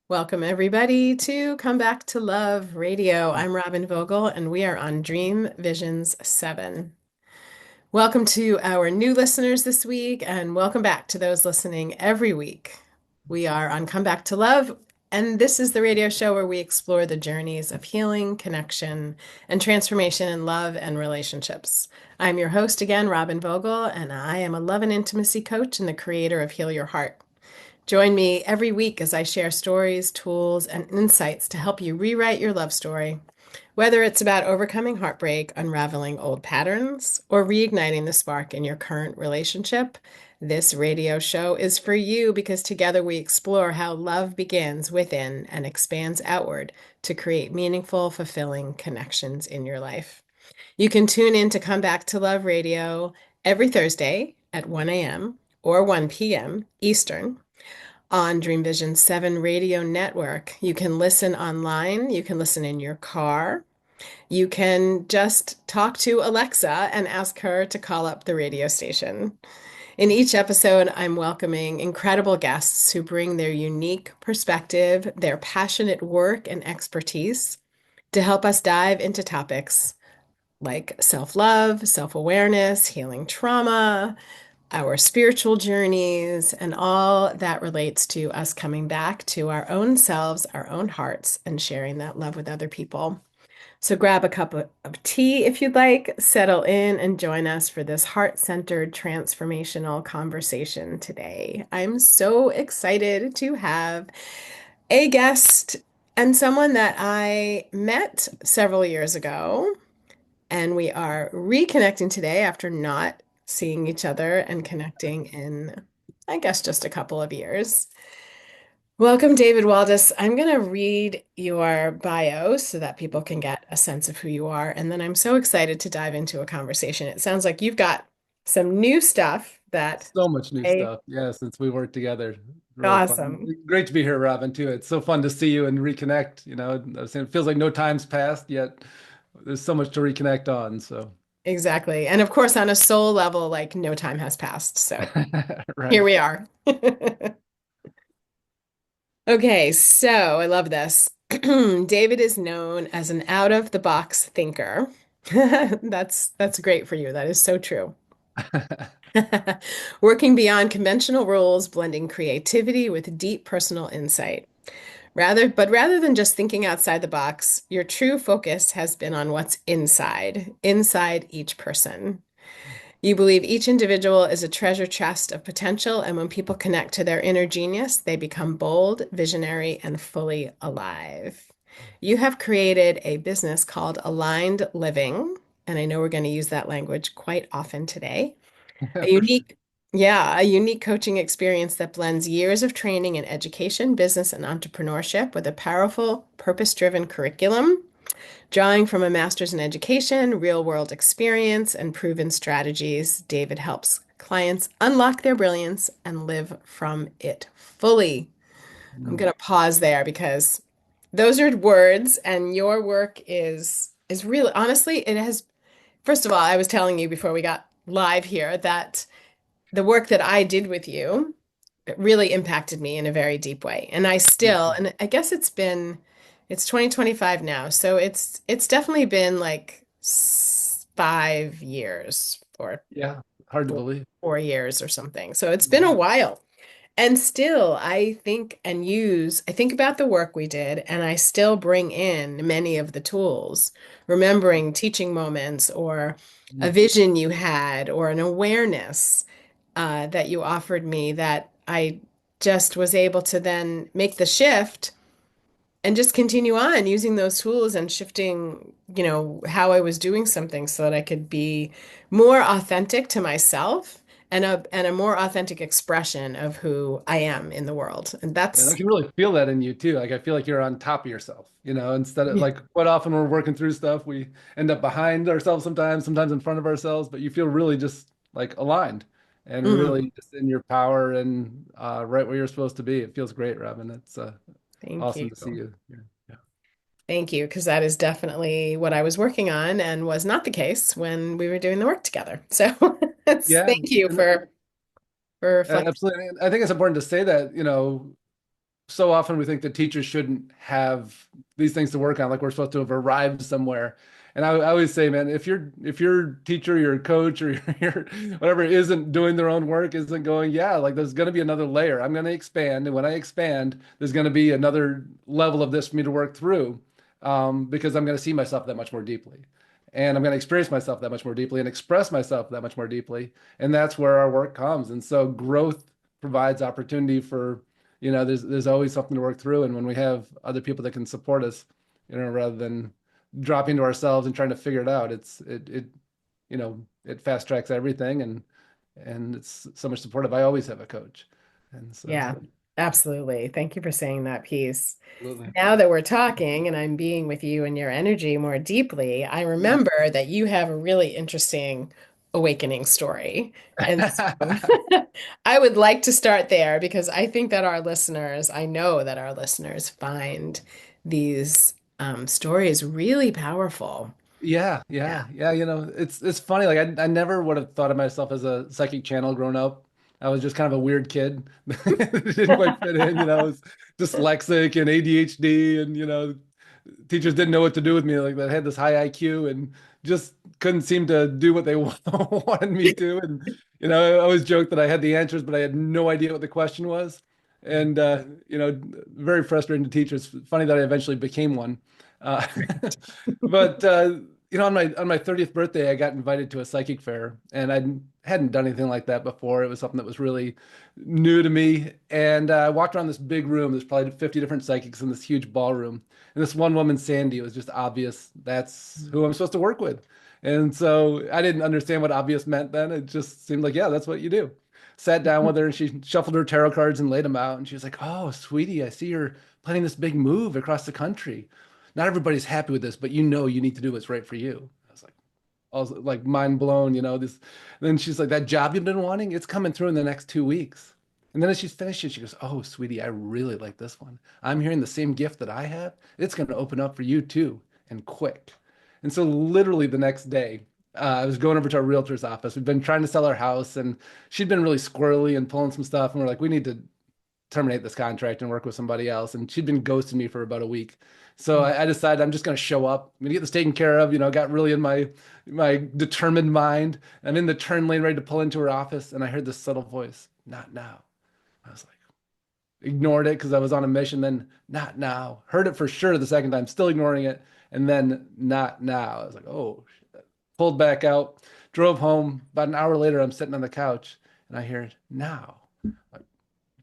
Welcome, everybody, to Come Back to Love Radio. I'm Robyn Vogel, and we are on Dream Visions 7. Welcome to our new listeners this week, and welcome back to those listening every week. We are on Come Back to Love, and this is the radio show where we explore the journeys of healing, connection, and transformation in love and relationships. I'm your host again, Robyn Vogel, and I am a love and intimacy coach and the creator of Heal Your Heart. Join me every week as I share stories, tools, and insights to help you rewrite your love story. Whether it's about overcoming heartbreak, unraveling old patterns, or reigniting the spark in your current relationship, this radio show is for you because together we explore how love begins within and expands outward to create meaningful, fulfilling connections in your life. You can tune in to Come Back to Love Radio every Thursday at 1 a.m. or 1 p.m. Eastern on Dream Vision 7 radio network. You can listen online, you can listen in your car, you can just talk to Alexa and ask her to call up the radio station. In each episode, I'm welcoming incredible guests who bring their unique perspective, their passionate work and expertise to help us dive into topics like self-love, self-awareness, healing trauma, our spiritual journeys, and all that relates to us coming back to our own selves, our own hearts, and sharing that love with other people. So grab a cup of tea if you'd like, settle in, and join us for this heart-centered transformational conversation today. I'm so excited to have a guest and someone that I met several years ago, and we are reconnecting today after not seeing each other and connecting in, I guess, just a couple of years. Welcome, David Waldas. I'm going to read your bio so that people can get a sense of who you are. And then I'm so excited to dive into a conversation. It sounds like you've got some new stuff that So much new I, stuff. Yeah, since we worked together. Really fun. awesome. Great to be here, Robyn, too. It's so fun to see you and reconnect. I was saying it feels like no time's passed, yet there's so much to reconnect on. So, Exactly. And of course, on a soul level, like no time has passed. So here right. we are. Okay, so I love this. David is known as an out-of-the-box thinker. That's great for you. That is so true. Working beyond conventional rules, blending creativity with deep personal insight. Rather than just thinking outside the box, your true focus has been on what's inside each person. You believe each individual is a treasure chest of potential, and when people connect to their inner genius, they become bold, visionary, and fully alive. You have created a business called Aligned Living, and I know we're going to use that language quite often today. A For sure. unique, yeah, a unique coaching experience that blends years of training in education, business, and entrepreneurship with a powerful, purpose-driven curriculum. Drawing from a master's in education, real-world experience, and proven strategies, David helps clients unlock their brilliance and live from it fully. I'm Mm. going to pause there because those are words, and your work is really, honestly, it has, first of all, I was telling you before we got live here that the work that I did with you, it really impacted me in a very deep way. And I still, and I guess it's 2025 now, so it's definitely been like 5 years or Yeah, hard to four, believe. 4 years or something. So it's been a Mhm. while. And still, I think about the work we did, and I still bring in many of the tools, remembering teaching moments or a Mm. vision you had or an awareness that you offered me that I just was able to then make the shift and just continue on using those tools and shifting, how I was doing something so that I could be more authentic to myself and a more authentic expression of who I am in the world. And And I that's can really feel that in you too. Like I feel like you're on top of yourself, instead of like quite often when we're working through stuff, we end up behind ourselves sometimes in front of ourselves, but you feel really just like aligned and Mhm. really just in your power and right where you're supposed to be. It feels great, Robyn. It's Thank awesome you. to see you here. Yeah. Thank you, because that is definitely what I was working on and was not the case when we were doing the work together. So Yeah, thank you and for reflecting. absolutely. And I think it's important to say that, so often we think that teachers shouldn't have these things to work on, like we're supposed to have arrived somewhere. And I always say, man, if your teacher, your coach, or your whatever isn't doing their own work, isn't going, yeah, like there's going to be another layer. I'm going to expand, and when I expand, there's going to be another level of this for me to work through, because I'm going to see myself that much more deeply, and I'm going to experience myself that much more deeply, and express myself that much more deeply, and that's where our work comes. And so growth provides opportunity for, there's always something to work through. And when we have other people that can support us, rather than dropping to ourselves and trying to figure it out, it fast tracks everything, and it's so much supportive. I always have a coach. And so Yeah, absolutely. Thank you for saying that piece. absolutely. Now that we're talking and I'm being with you and your energy more deeply, I remember that you have a really interesting awakening story. And so I would like to start there because I think that I know that our listeners find these stories really powerful. Yeah, Yeah. yeah, yeah. It's funny. Like I never would have thought of myself as a psychic channel growing up. I was just kind of a weird kid. Didn't quite fit in. I was dyslexic and ADHD, and teachers didn't know what to do with me. Like, they had this high IQ and just couldn't seem to do what they wanted me to. And I always joked that I had the answers, but I had no idea what the question was. And very frustrating to teachers. Funny that I eventually became one. Uh, but on my 30th birthday, I got invited to a psychic fair, and I hadn't done anything like that before. It was something that was really new to me. And I walked around this big room. There's probably 50 different psychics in this huge ballroom. And this one woman, Sandy, it was just obvious that's who I'm supposed to work with. And so I didn't understand what obvious meant then. It just seemed like, yeah, that's what you do. Sat down with her, and she shuffled her tarot cards and laid them out. And she was like, "Oh, sweetie, I see you're planning this big move across the country. Not everybody's happy with this, but you need to do what's right for you." I was like mind blown, this. Then she's like, "That job you've been wanting, it's coming through in the next 2 weeks." And then as she's finished it, she goes, "Oh, sweetie, I really like this one. I'm hearing the same gift that I have. It's going to open up for you too, and quick." And so literally the next day, I was going over to our realtor's office. We've been trying to sell our house, and she'd been really squirrely and pulling some stuff. And we're like, we need to terminate this contract and work with somebody else. And she'd been ghosting me for about a week. So I decided I'm just going to show up. I'm going to get this taken care of. Got really in my determined mind. I'm in the turn lane ready to pull into her office. And I heard this subtle voice, "Not now." I was like, ignored it because I was on a mission. Then, "Not now." Heard it for sure the second time, still ignoring it. And then, "Not now." I was like, oh, shit. Pulled back out, drove home. About an hour later, I'm sitting on the couch and I hear, "Now."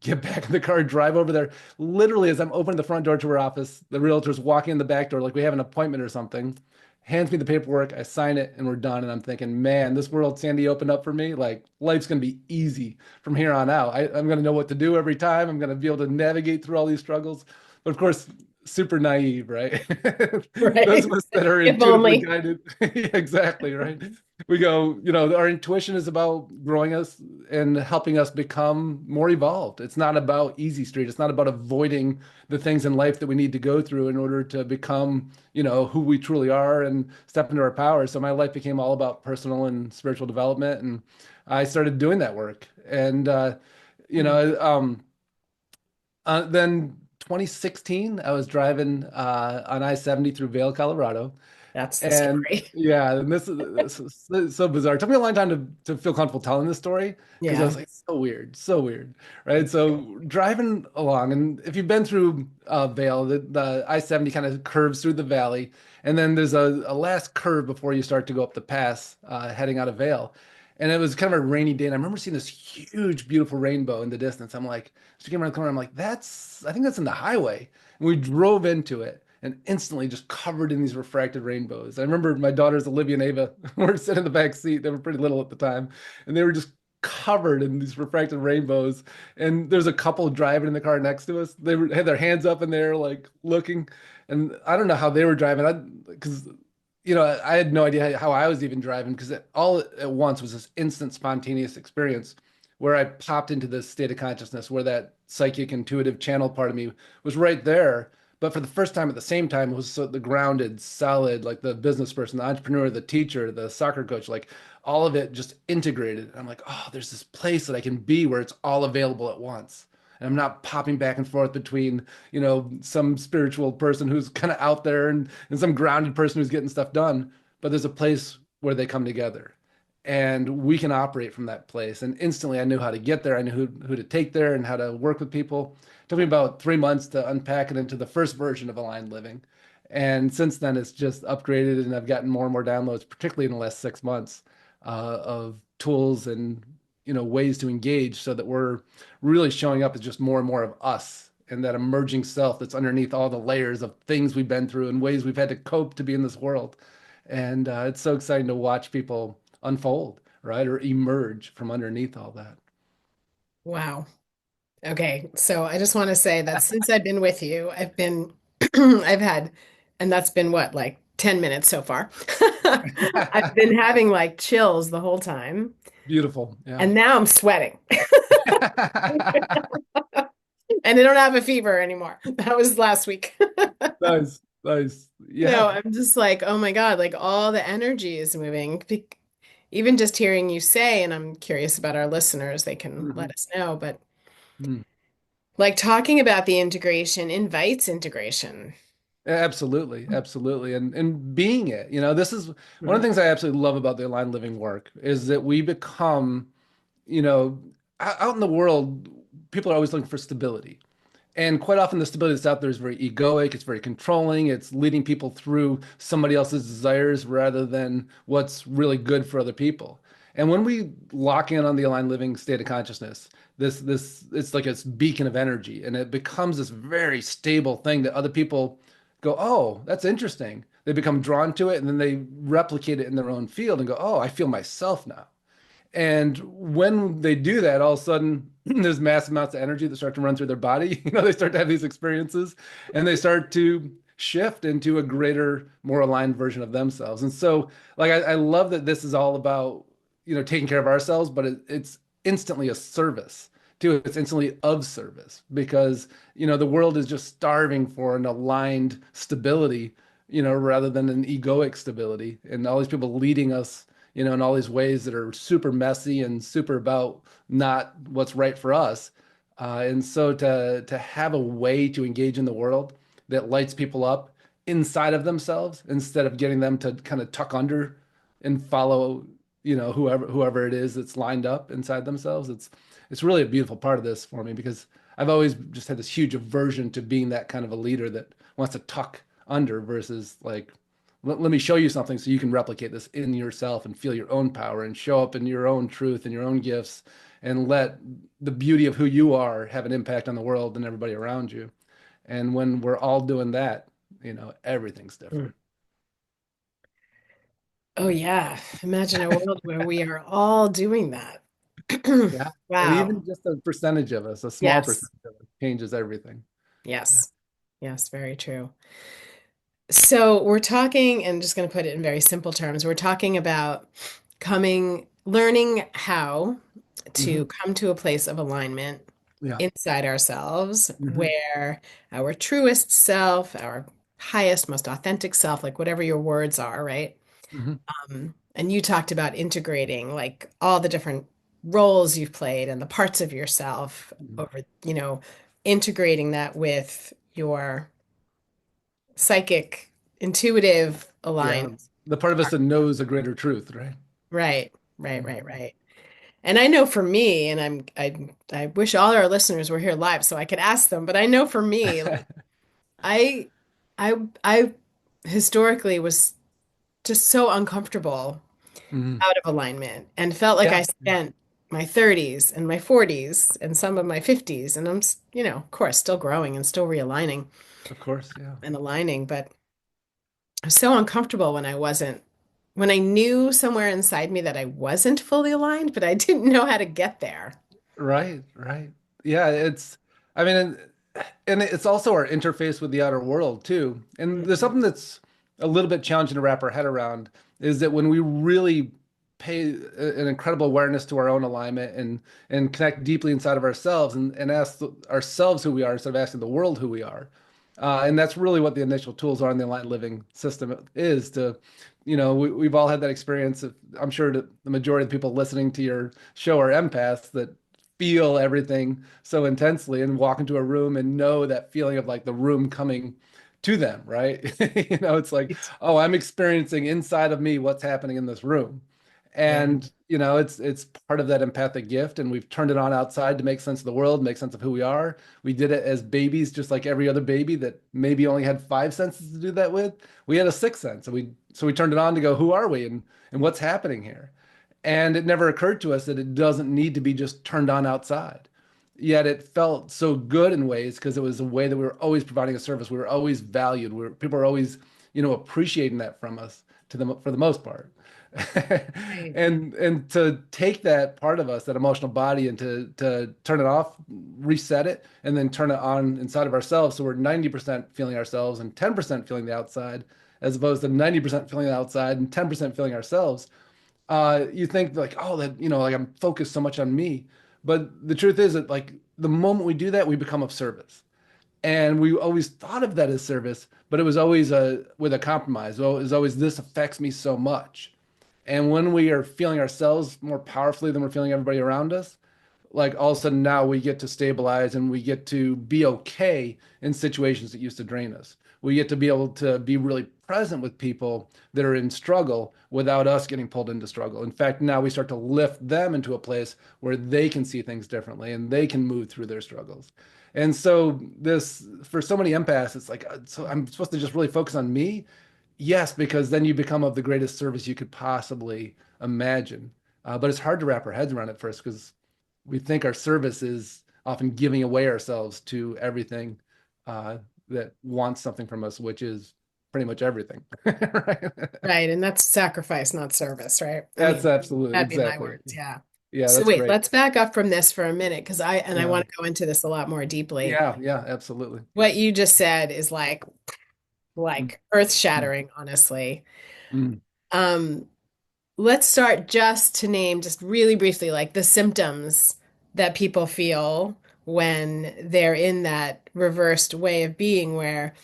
Get back in the car, drive over there. Literally, as I'm opening the front door to her office, the realtor's walking in the back door like we have an appointment or something, hands me the paperwork, I sign it, and we're done. And I'm thinking, man, this world Sandy opened up for me. Like, life's going to be easy from here on out. I'm going to know what to do every time. I'm going to be able to navigate through all these struggles. But of course, super naive, right? Those Right. of us that are If intuitively only. guided, yeah, exactly, right? We go, our intuition is about growing us and helping us become more evolved. It's not about easy street. It's not about avoiding the things in life that we need to go through in order to become, who we truly are and step into our power. So my life became all about personal and spiritual development, and I started doing that work. And you know, then 2016, I was driving on I-70 through Vail, Colorado. That's the And story. yeah, and this is so bizarre. It took me a long time to feel comfortable telling this story because I Yeah. was like, so weird, right? So driving along, and if you've been through Vail, the I-70 kind of curves through the valley, and then there's a last curve before you start to go up the pass, heading out of Vail. And it was kind of a rainy day, and I remember seeing this huge, beautiful rainbow in the distance. I'm like, just came around the corner. I'm like, I think that's in the highway. And we drove into it and instantly just covered in these refracted rainbows. I remember my daughters, Olivia and Ava, were sitting in the back seat. They were pretty little at the time, and they were just covered in these refracted rainbows. And there's a couple driving in the car next to us. Had their hands up in there, like looking. And I don't know how they were driving. Because I had no idea how I was even driving because all at once was this instant spontaneous experience where I popped into this state of consciousness where that psychic intuitive channel part of me was right there. But for the first time at the same time, it was the grounded, solid, like the business person, the entrepreneur, the teacher, the soccer coach, like all of it just integrated. And I'm like, oh, there's this place that I can be where it's all available at once. And I'm not popping back and forth between, some spiritual person who's kind of out there and some grounded person who's getting stuff done. But there's a place where they come together. And we can operate from that place. And instantly I knew how to get there. I knew who to take there and how to work with people. It took me about 3 months to unpack it into the first version of Aligned Living. And since then, it's just upgraded, and I've gotten more and more downloads, particularly in the last 6 months, of tools and ways to engage, so that we're really showing up as just more and more of us and that emerging self that's underneath all the layers of things we've been through and ways we've had to cope to be in this world. And it's so exciting to watch people unfold, right, or emerge from underneath all that. Wow. Okay. So I just want to say that since I've been with you, I've been, I've had, and that's been what, like 10 minutes so far. I've been having like chills the whole time. Beautiful. Yeah. And now I'm sweating. And I don't have a fever anymore. That was last week. Nice, nice. So Yeah. I'm just like, oh my God, like all the energy is moving. Even just hearing you say, and I'm curious about our listeners, they can let Mhm. us know, but Mm. like talking about the integration invites integration. Absolutely, absolutely. And being it, this is one of Mhm. the things I absolutely love about the aligned living work is that we become, you know, out in the world, people are always looking for stability. And quite often, the stability that's out there is very egoic, it's very controlling, it's leading people through somebody else's desires rather than what's really good for other people. And when we lock in on the aligned living state of consciousness, this it's like a beacon of energy, and it becomes this very stable thing that other people go, "Oh, that's interesting." They become drawn to it, and then they replicate it in their own field and go, "Oh, I feel myself now." And when they do that, all of a sudden there's massive amounts of energy that start to run through their body. They start to have these experiences and they start to shift into a greater, more aligned version of themselves. And so, like, I love that this is all about, taking care of ourselves, but it's instantly a service too. It's instantly of service because, the world is just starving for an aligned stability, rather than an egoic stability. And all these people leading us in all these ways that are super messy and super about not what's right for us. And so to have a way to engage in the world that lights people up inside of themselves instead of getting them to kind of tuck under and follow, whoever it is that's lined up inside themselves. It's really a beautiful part of this for me because I've always just had this huge aversion to being that kind of a leader that wants to tuck under versus like let me show you something so you can replicate this in yourself and feel your own power and show up in your own truth and your own gifts and let the beauty of who you are have an impact on the world and everybody around you. And when we're all doing that, everything's Mm. different. Oh, yeah. Imagine a world where we are all doing that. Yeah. And Wow. even just a percentage of us, a small Yes. percentage of us changes everything. Yeah. Yes. Yes, very true. So we're talking, and just going to put it in very simple terms, we're talking about learning how to Hmm. come to a place of alignment Yeah. inside ourselves Hmm. where our truest self, our highest, most authentic self, like whatever your words are, right? Hmm. And you talked about integrating like all the different roles you've played and the parts of yourself over, integrating that with your psychic, intuitive Yeah. aligned. The part of us that knows a greater truth, right? Right, right, right, right. And I know for me, and I wish all our listeners were here live so I could ask them, but I know for me, like I I historically was just so uncomfortable Hmm. out of alignment and felt like Yeah. I spent my 30s and my 40s and some of my 50s, and of course, still growing and still realigning Of course. Yeah. and aligning, but I was so uncomfortable when I knew somewhere inside me that I wasn't fully aligned, but I didn't know how to get there. Right, right. Yeah, I mean, and it's also our interface with the outer world too. And there's Mhm. something that's a little bit challenging to wrap our head around is that when we really pay an incredible awareness to our own alignment and connect deeply inside of ourselves and ask ourselves who we are instead of asking the world who we are. And that's really what the initial tools are in the aligned living system is to, we've all had that experience. I'm sure that the majority of the people listening to your show are empaths that feel everything so intensely and walk into a room and know that feeling of like the room coming to them, right? It's like, oh, I'm experiencing inside of me what's happening in this room. Yeah. And it's part of that empathic gift, and we've turned it on outside to make sense of the world, make sense of who we are. We did it as babies, just like every other baby that maybe only had five senses to do that with. We had a sixth sense, and we turned it on to go, who are we and what's happening here? And it never occurred to us that it doesn't need to be just turned on outside. Yet it felt so good in ways because it was a way that we were always providing a service. We were always valued. People were always, appreciating that from us for the most part. Right. And to take that part of us, that emotional body, and to turn it off, reset it, and then turn it on inside of ourselves. So we're 90% feeling ourselves and 10% feeling the outside, as opposed to 90% feeling the outside and 10% feeling ourselves. You think like, oh, that, like I'm focused so much on me. But the truth is that like the moment we do that, we become of service. And we always thought of that as service, but it was always with a compromise. Well, it was always, this affects me so much. And when we are feeling ourselves more powerfully than we're feeling everybody around us, like all of a sudden now we get to stabilize and we get to be okay in situations that used to drain us. We get to be able to be really present with people that are in struggle without us getting pulled into struggle. In fact, now we start to lift them into a place where they can see things differently and they can move through their struggles. And so this, for so many empaths, it's like, so I'm supposed to just really focus on me? Yes, because then you become of the greatest service you could possibly imagine. But it's hard to wrap our heads around it first because we think our service is often giving away ourselves to everything that wants something from us, which is pretty much everything. Right? Right. And that's sacrifice, not service, right? I That's mean, absolutely that'd be my exactly. words. Yeah. Yeah, So that's wait, great. let's back up from this for a minute because I Yeah. want to go into this a lot more deeply. Yeah, yeah, absolutely. What you just said is like Mm, earth-shattering, honestly. mm, Um, let's start just to name just really briefly like the symptoms that people feel when they're in that reversed way of being where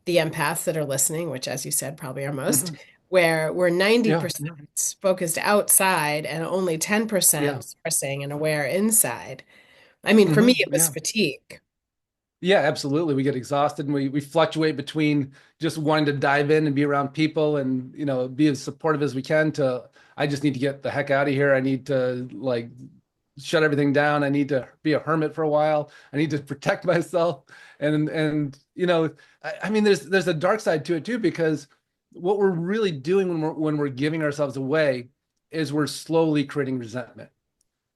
the empaths that are listening, which as you said probably are most, mhm. where we're Yeah, 90% focused outside and only yeah. 10% sourcing and aware inside. I mean, for me, it was Yeah. fatigue. Yeah, absolutely. We get exhausted and we fluctuate between just wanting to dive in and be around people and, be as supportive as we can to, I just need to get the heck out of here. I need to like shut everything down. I need to be a hermit for a while. I need to protect myself. And I mean, there's a dark side to it too, because what we're really doing when we're giving ourselves away is we're slowly creating resentment.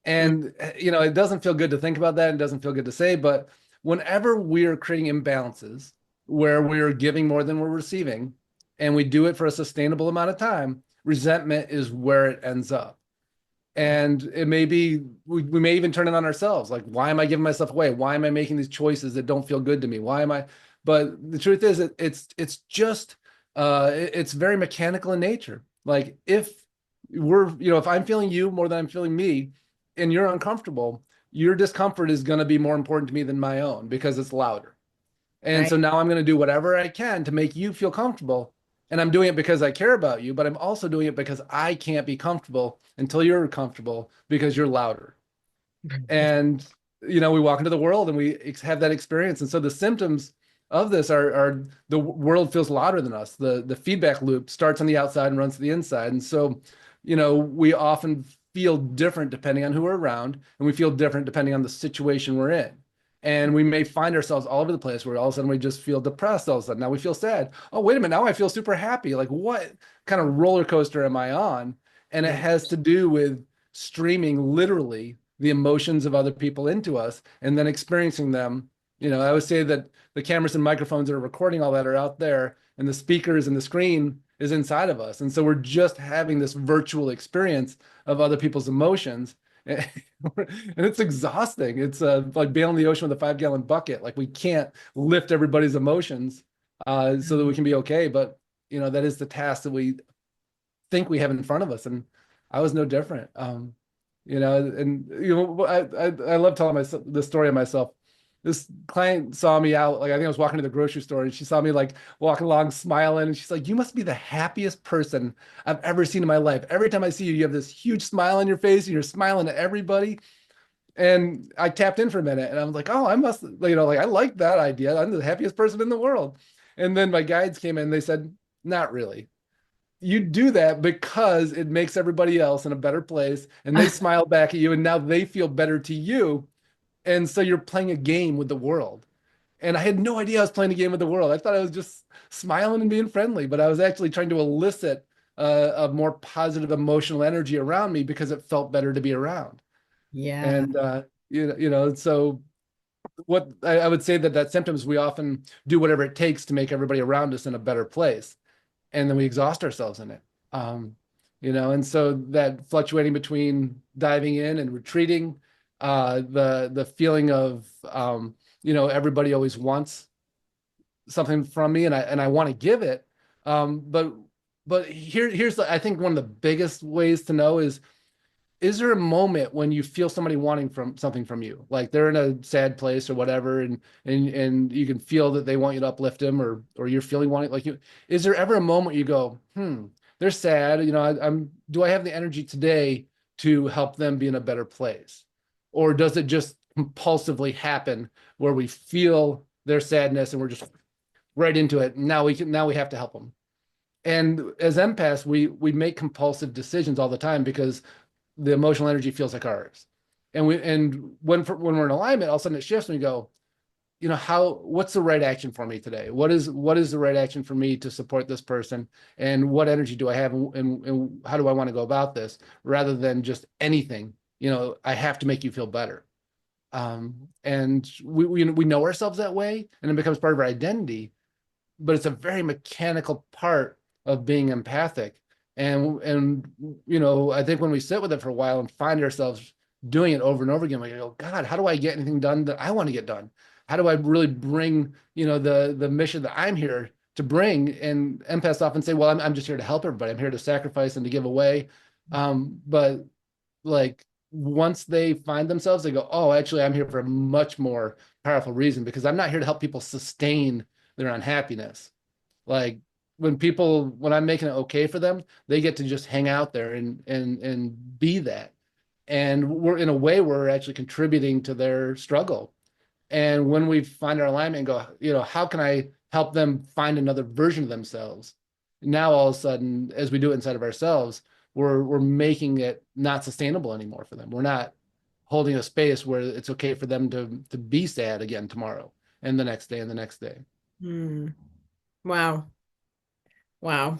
Mm, And it doesn't feel good to think about that and doesn't feel good to say, but whenever we're creating imbalances where we're giving more than we're receiving, and we do it for a sustainable amount of time, resentment is where it ends up. And it may be, we may even turn it on ourselves. Like, why am I giving myself away? Why am I making these choices that don't feel good to me? Why am I? But the truth is, it's just, it's very mechanical in nature. Like if I'm feeling you more than I'm feeling me, and you're uncomfortable, your discomfort is going to be more important to me than my own because it's louder. And so right. now I'm going to do whatever I can to make you feel comfortable. And I'm doing it because I care about you, but I'm also doing it because I can't be comfortable until you're comfortable because you're louder. And, we walk into the world and we have that experience. And so the symptoms of this are the world feels louder than us. The feedback loop starts on the outside and runs to the inside. And so, we often feel different depending on who we're around, and we feel different depending on the situation we're in. And we may find ourselves all over the place where all of a sudden we just feel depressed. All of a sudden now we feel sad. Oh, wait a minute. Now I feel super happy. Like, what kind of roller coaster am I on? And it Yeah. has to do with streaming literally the emotions of other people into us and then experiencing them. I always say that the cameras and microphones that are recording all that are out there, and the speakers and the screen is inside of us. And so we're just having this virtual experience of other people's emotions. And it's exhausting. It's like being on the ocean with a 5-gallon bucket. Like, we can't lift everybody's emotions so that we can be okay. But, that is the task that we think we have in front of us. And I was no different. I love telling myself the story of myself. This client saw me out, like I think I was walking to the grocery store, and she saw me like walking along smiling, and she's like, "You must be the happiest person I've ever seen in my life. Every time I see you, you have this huge smile on your face and you're smiling at everybody." And I tapped in for a minute and I was like, oh, I must, like I like that idea. I'm the happiest person in the world. And then my guides came in and they said, not really. You do that because it makes everybody else in a better place. And they smile back at you and now they feel better to you. And so you're playing a game with the world. And I had no idea I was playing a game with the world. I thought I was just smiling and being friendly, but I was actually trying to elicit a more positive emotional energy around me because it felt better to be around. Yeah. And so what I would say that symptoms we often do whatever it takes to make everybody around us in a better place, and then we exhaust ourselves in it. Um, and so that fluctuating between diving in and retreating, the feeling of everybody always wants something from me, and I want to give it, but here's I think one of the biggest ways to know is there a moment when you feel somebody wanting from something from you, like they're in a sad place or whatever, and you can feel that they want you to uplift them, or you're feeling wanting, like you, is there ever a moment you go, they're sad, I'm do I have the energy today to help them be in a better place? Or does it just compulsively happen where we feel their sadness and we're just right into it? Now we have to help them. And as empaths, we make compulsive decisions all the time because the emotional energy feels like ours. And when we're in alignment, all of a sudden it shifts and we go, what's the right action for me today? What is the right action for me to support this person? And what energy do I have, and how do I want to go about this, rather than just anything, I have to make you feel better. And we know ourselves that way, and it becomes part of our identity, but it's a very mechanical part of being empathic. And I think when we sit with it for a while and find ourselves doing it over and over again, we go, God, how do I get anything done that I want to get done? How do I really bring, the mission that I'm here to bring? And empaths often say, well, I'm just here to help everybody. I'm here to sacrifice and to give away. But like once they find themselves, they go, oh, actually, I'm here for a much more powerful reason, because I'm not here to help people sustain their unhappiness. Like when I'm making it okay for them, they get to just hang out there and be that. And we're in a way we're actually contributing to their struggle. And when we find our alignment and go, how can I help them find another version of themselves? Now all of a sudden, as we do it inside of ourselves, we're making it not sustainable anymore for them. We're not holding a space where it's okay for them to be sad again tomorrow and the next day and the next day. Hmm. Wow. Wow.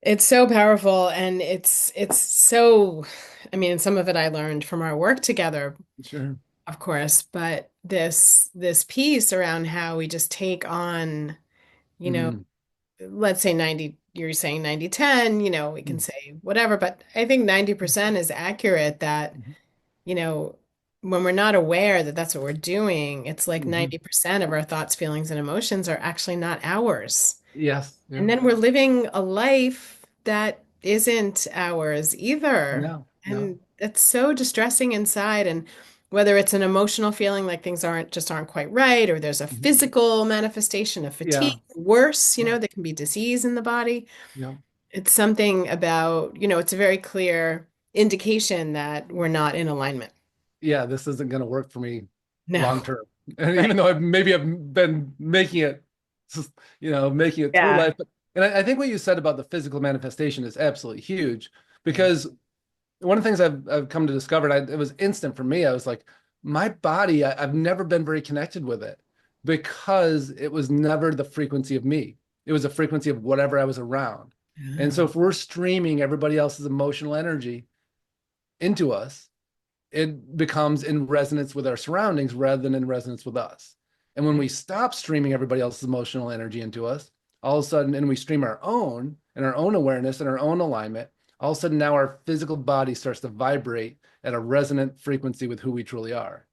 It's so powerful and it's so, I mean, some of it I learned from our work together, Sure. of course, but this piece around how we just take on, you know, Mm-hmm. let's say 90, you're saying 90/10, we can say whatever, but I think 90% is accurate that, you know, when we're not aware that that's what we're doing, it's like Mm-hmm. 90% of our thoughts, feelings, and emotions are actually not ours. Yes. Yeah. And then we're living a life that isn't ours either. No. No. And it's so distressing inside. And whether it's an emotional feeling like things aren't quite right, or there's a Mhm. physical manifestation of fatigue, Yeah. worse, Yeah. there can be disease in the body. Yeah. It's something about, it's a very clear indication that we're not in alignment. Yeah. This isn't going to work for me long No. term. And Right. even though I've been making it, making it through Yeah. life, but and I think what you said about the physical manifestation is absolutely huge, Yeah. because one of the things I've come to discover, and it was instant for me. I was like, my body, I've never been very connected with it because it was never the frequency of me. It was a frequency of whatever I was around. And so Yeah. if we're streaming everybody else's emotional energy into us, it becomes in resonance with our surroundings rather than in resonance with us. And when we stop streaming everybody else's emotional energy into us, all of a sudden, and we stream our own and our own awareness and our own alignment, all of a sudden now our physical body starts to vibrate at a resonant frequency with who we truly are.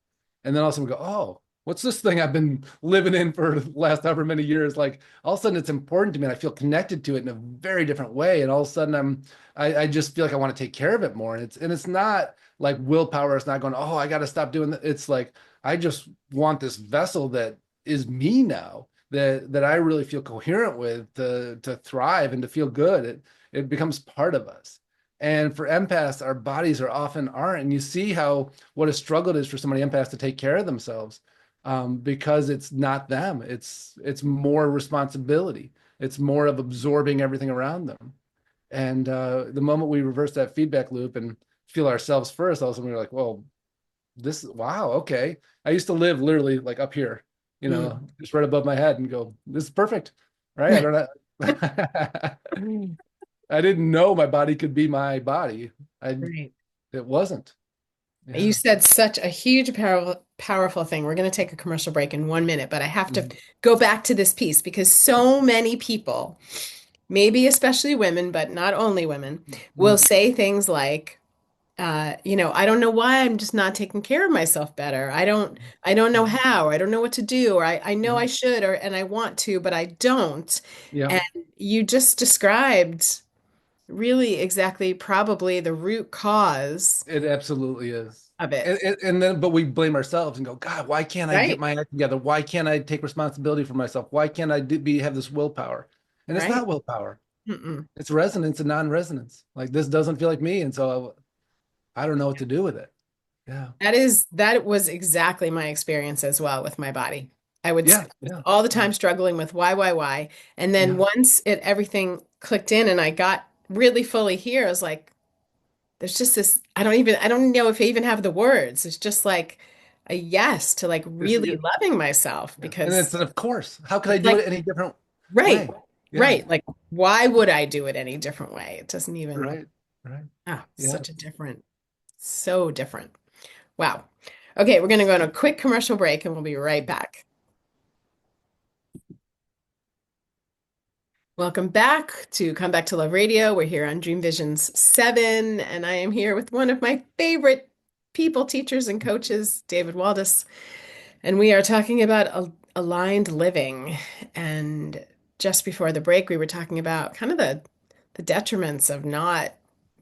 And then all of a sudden we go, oh, what's this thing I've been living in for the last however many years? Like all of a sudden it's important to me and I feel connected to it in a very different way. And all of a sudden I just feel like I want to take care of it more. And it's not like willpower. It's not going, oh, I got to stop doing that. It's like, I just want this vessel that is me now, that I really feel coherent with, to thrive and to feel good. It becomes part of us. And for empaths, our bodies are often aren't. And you see how what a struggle it is for somebody empaths to take care of themselves, because it's not them. It's more responsibility. It's more of absorbing everything around them. And the moment we reverse that feedback loop and feel ourselves first, all of a sudden we're like, well, wow, okay. I used to live literally like up here, Mm. just right above my head and go, this is perfect, right? I don't know. I didn't know my body could be my body. I Right. It wasn't. You Yeah. said such a huge, powerful thing. We're going to take a commercial break in 1 minute, but I have to Mhm. go back to this piece because so many people, maybe especially women, but not only women, will Mhm. say things like, I don't know why I'm just not taking care of myself better. I don't know Mhm. how. I don't know what to do, or I know I Mhm. should, or and I want to, but I don't. Yeah, And you just described really exactly probably the root cause it absolutely is. of it, And then, but we blame ourselves and go, God, why can't I get right? my act together? Why can't I take responsibility for myself? Why can't I have this willpower? And it's Right? not willpower. Mm-mm. It's resonance and non-resonance. Like this doesn't feel like me, and so I don't know what to do with it. Yeah, That was exactly my experience as well with my body. I would yeah, spend yeah, all the yeah, time struggling with why. And then yeah. once everything clicked in and I got really fully here, I was like, there's just this, I don't know if I even have the words. It's just like a yes to like It's really loving myself yeah. And because it's of course. How could I it's do like, it any different right, way? Yeah, right. Like, why would I do it any different way? It doesn't even, right, right. Yeah. such a different, so different. Wow. Okay, we're going to go on a quick commercial break and we'll be right back. Welcome back to Come Back to Love Radio. We're here on Dream Visions 7, and I am here with one of my favorite people, teachers, and coaches, David Waldas. And we are talking about aligned living. And just before the break, we were talking about kind of the detriments of not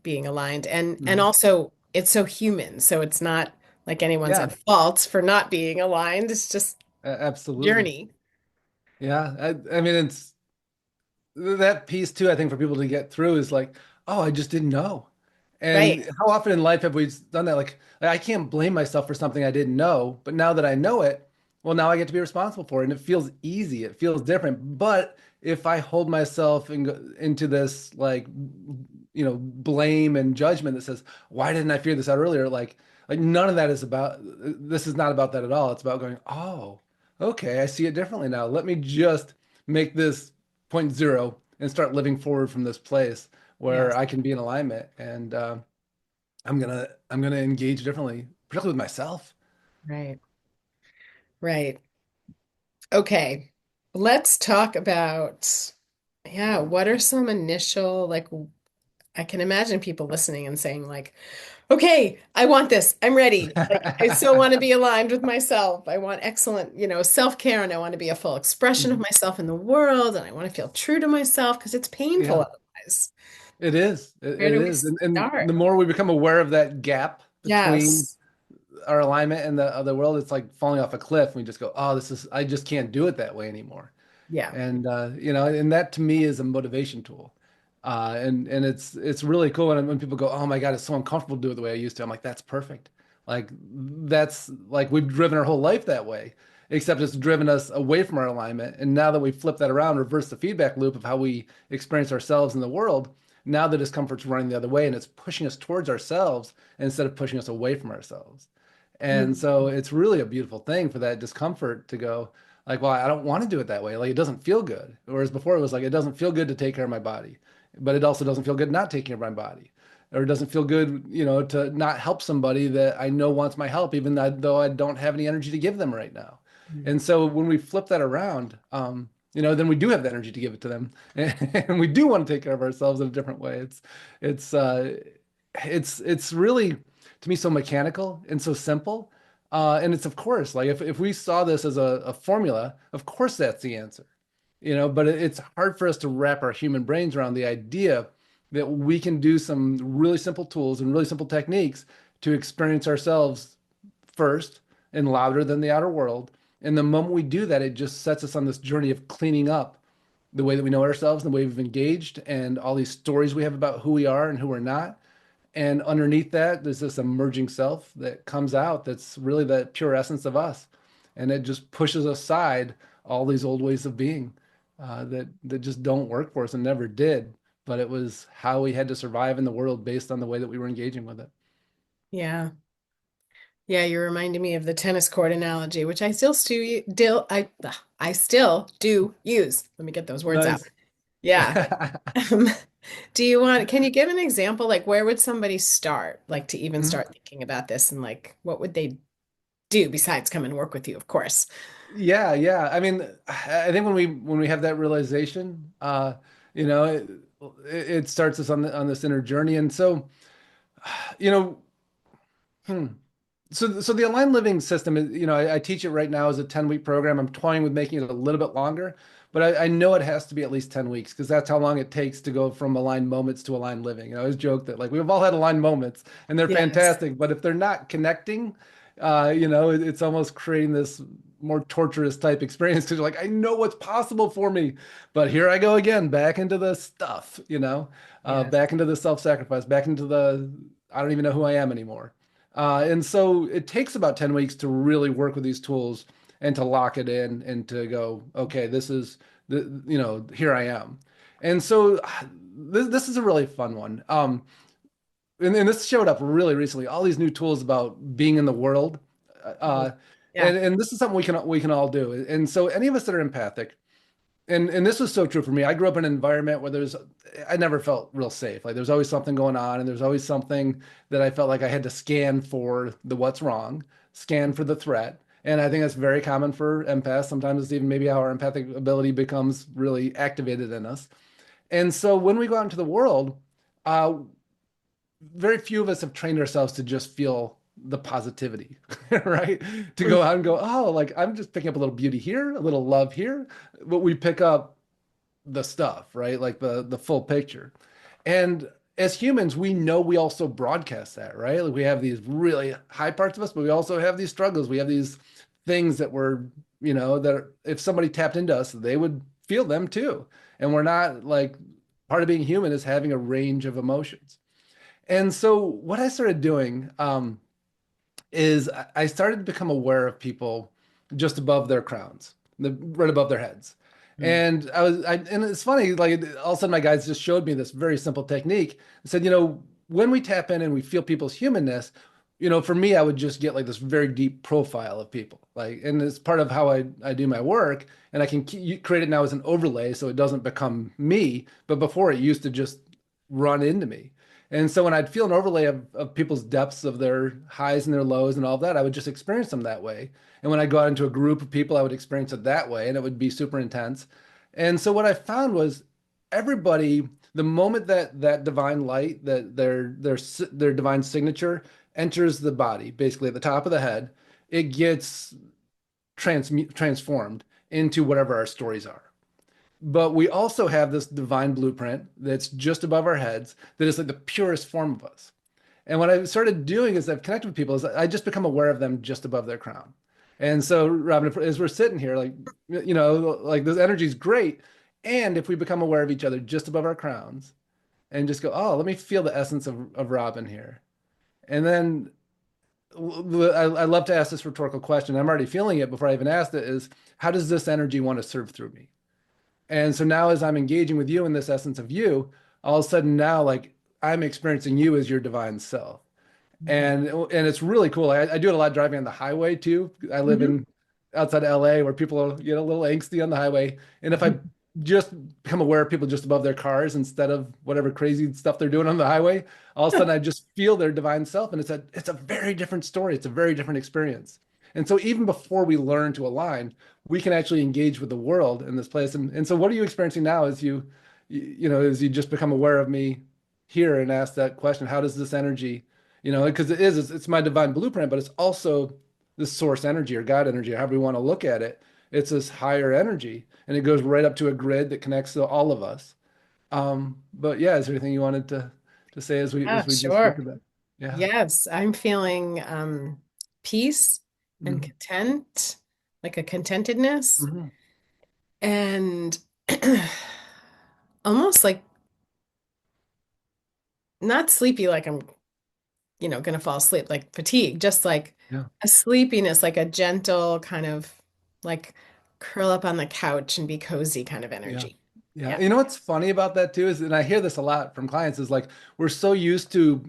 being aligned. And Mhm. also it's so human. So it's not like anyone's Yeah, at fault for not being aligned. It's just absolutely. journey. Yeah. I mean, it's that piece too, I think for people to get through is like, oh, I just didn't know. Right. And how often in life have we done that? Like, I can't blame myself for something I didn't know, but now that I know it, well, now I get to be responsible for it. And it feels easy. It feels different. But if I hold myself into this, like, blame and judgment that says, why didn't I figure this out earlier? Like none of that is about, this is not about that at all. It's about going, oh, okay, I see it differently now. Let me just make this point zero and start living forward from this place where Yes. I can be in alignment, and I'm gonna engage differently, particularly with myself. Right. Right. Okay. Let's talk about, yeah, what are some initial, like, I can imagine people listening and saying, like, okay, I want this. I'm ready. Like, I so want to be aligned with myself. I want excellent, self-care, and I want to be a full expression of Mhm. myself in the world, and I want to feel true to myself because it's painful Yeah, otherwise. it is. It, Where it do we is. And start? the more we become aware of that gap between Yes. our alignment and the other world, it's like falling off a cliff. And we just go, oh, I just can't do it that way anymore. Yeah. And and that to me is a motivation tool. And it's really cool when people go, oh my God, it's so uncomfortable to do it the way I used to. I'm like, that's perfect. Like that's like we've driven our whole life that way, except it's driven us away from our alignment. And now that we flip that around, reverse the feedback loop of how we experience ourselves in the world, now the discomfort's running the other way and it's pushing us towards ourselves instead of pushing us away from ourselves. And Mm. so it's really a beautiful thing for that discomfort to go, like, well, I don't want to do it that way. Like, it doesn't feel good. Whereas before it was like, it doesn't feel good to take care of my body, but it also doesn't feel good not taking care of my body. Or it doesn't feel good, to not help somebody that I know wants my help, even though I don't have any energy to give them right now. Mm. And so when we flip that around, then we do have the energy to give it to them, and we do want to take care of ourselves in a different way. It's, uh, it's really to me so mechanical and so simple. And it's of course like if we saw this as a formula, of course that's the answer, but it's hard for us to wrap our human brains around the idea that we can do some really simple tools and really simple techniques to experience ourselves first and louder than the outer world. And the moment we do that, it just sets us on this journey of cleaning up the way that we know ourselves and the way we've engaged and all these stories we have about who we are and who we're not. And underneath that, there's this emerging self that comes out that's really the pure essence of us. And it just pushes aside all these old ways of being that just don't work for us and never did. But it was how we had to survive in the world based on the way that we were engaging with it. Yeah. Yeah, you're reminding me of the tennis court analogy, which I still do use. Let me get those words out. Nice. Yeah. Um, can you give an example? Like, where would somebody start, like, to even Mhm. start thinking about this? And, like, what would they do besides come and work with you, of course? Yeah, yeah. I mean, I think when we have that realization, you know, it starts us on on this inner journey. And so, you know, hmm. So the aligned living system is, I teach it right now as a 10-week program. I'm toying with making it a little bit longer, but I know it has to be at least 10 weeks because that's how long it takes to go from aligned moments to aligned living. I always joke that like we've all had aligned moments and they're Yes. fantastic, but if they're not connecting, it's almost creating this more torturous type experience because you're like, I know what's possible for me, but here I go again, back into the stuff, Yes. back into the self-sacrifice, back into I don't even know who I am anymore. And so it takes about 10 weeks to really work with these tools and to lock it in and to go, okay, this is here I am. And so this is a really fun one. And this showed up really recently, all these new tools about being in the world. Mhm. Uh, Yeah. and this is something we can all do. And so any of us that are empathic, and this was so true for me. I grew up in an environment where I never felt real safe. Like there's always something going on, and there's always something that I felt like I had to scan for the what's wrong, scan for the threat. And I think that's very common for empaths. Sometimes it's even maybe how our empathic ability becomes really activated in us. And so when we go out into the world, uh, very few of us have trained ourselves to just feel the positivity, right? To go out and go, oh, like I'm just picking up a little beauty here, a little love here. But we pick up the stuff, right? Like the full picture. And as humans, we know we also broadcast that, right? Like we have these really high parts of us, but we also have these struggles. We have these things that if somebody tapped into us, they would feel them too. And we're not like part of being human is having a range of emotions. And so what I started doing, is I started to become aware of people just above their crowns, right above their heads. Mhm. And it's funny, like all of a sudden my guys just showed me this very simple technique and said, when we tap in and we feel people's humanness, for me, I would just get like this very deep profile of people. Like, and it's part of how I do my work. And I can create it now as an overlay so it doesn't become me. But before it used to just run into me. And so when I'd feel an overlay of people's depths of their highs and their lows and all of that, I would just experience them that way. And when I go out into a group of people, I would experience it that way, and it would be super intense. And so what I found was everybody, the moment that that divine light, that their divine signature enters the body, basically at the top of the head, it gets transformed into whatever our stories are. But we also have this divine blueprint that's just above our heads that is like the purest form of us. And what I started doing is I've connected with people is I just become aware of them just above their crown. And so, Robyn, as we're sitting here, like, like this energy is great. And if we become aware of each other just above our crowns and just go, oh, let me feel the essence of Robyn here. And then I love to ask this rhetorical question. I'm already feeling it before I even asked it is, how does this energy want to serve through me? And so now as I'm engaging with you in this essence of you, all of a sudden now like I'm experiencing you as your divine self. And it's really cool. I do it a lot driving on the highway too. I live Mhm. in outside LA where people are, a little angsty on the highway. And if I just become aware of people just above their cars instead of whatever crazy stuff they're doing on the highway, all of a sudden I just feel their divine self. And it's a very different story. It's a very different experience. And so even before we learn to align, we can actually engage with the world in this place. And so what are you experiencing now as as you just become aware of me here and ask that question, how does this energy, because it's my divine blueprint, but it's also this source energy or God energy, however we want to look at it. It's this higher energy and it goes right up to a grid that connects to all of us. But yeah, is there anything you wanted to say Yeah, as we just look sure. at that? Yeah. Yes, I'm feeling peace and Mhm. content, like a contentedness, Mhm. and almost like not sleepy, like I'm. going to fall asleep, like fatigue, just like Yeah. a sleepiness, like a gentle kind of like curl up on the couch and be cozy kind of Yeah. energy. Yeah. Yeah. You know what's funny about that too is, and I hear this a lot from clients, is like we're so used to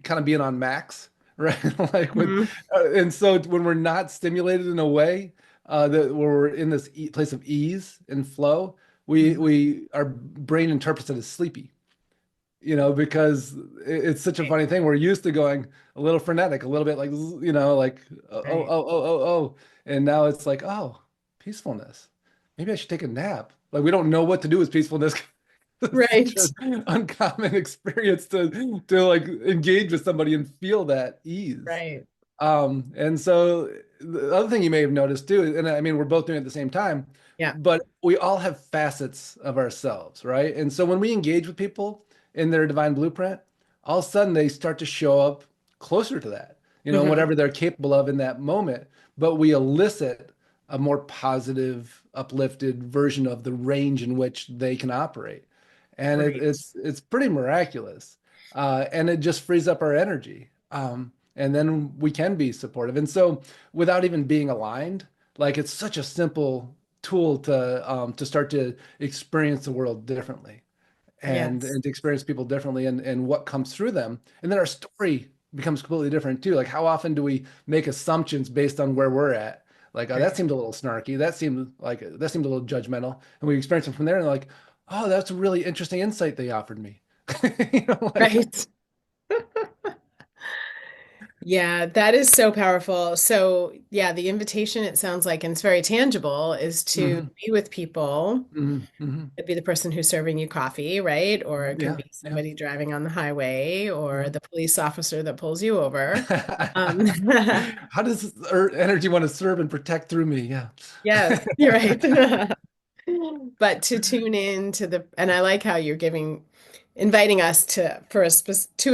kind of being on max, right? Like with, Mhm. and so when we're not stimulated in a way that where we're in this place of ease and flow, Mhm. our brain interprets it as sleepy, because it's such a Right. funny thing. We're used to going a little frenetic, a little bit like, like, Right. and now it's like, oh, peacefulness. Maybe I should take a nap. Like we don't know what to do with peacefulness. It's such Right. an uncommon experience to like engage with somebody and feel that ease. Right. And so the other thing you may have noticed too, and I mean, we're both doing it at the same time, Yeah. but we all have facets of ourselves, right? And so when we engage with people in their divine blueprint, all of a sudden they start to show up closer to that, Hmm. whatever they're capable of in that moment. But we elicit a more positive, uplifted version of the range in which they can operate. And Right. it's pretty miraculous. And it just frees up our energy. And then we can be supportive. And so without even being aligned, like it's such a simple tool to start to experience the world differently and Yes. and to experience people differently and what comes through them. And then our story becomes completely different too. Like how often do we make assumptions based on where we're at? Like, oh, that Right. seemed a little snarky. That seemed a little judgmental. And we experience it from there and like, oh, that's a really interesting insight they offered me. Like, Right. Yeah, that is so powerful. So, yeah, the invitation, it sounds like, and it's very tangible, is to mhm, be with people. mhm, mhm. It'd be the person who's serving you coffee, right? Or it can Yeah, be yeah, somebody driving on the highway or yeah. the police officer that pulls you over. Um, How does energy want to serve and protect through me? Yeah. yes, you're right. But to tune in to and I like how you're inviting us to a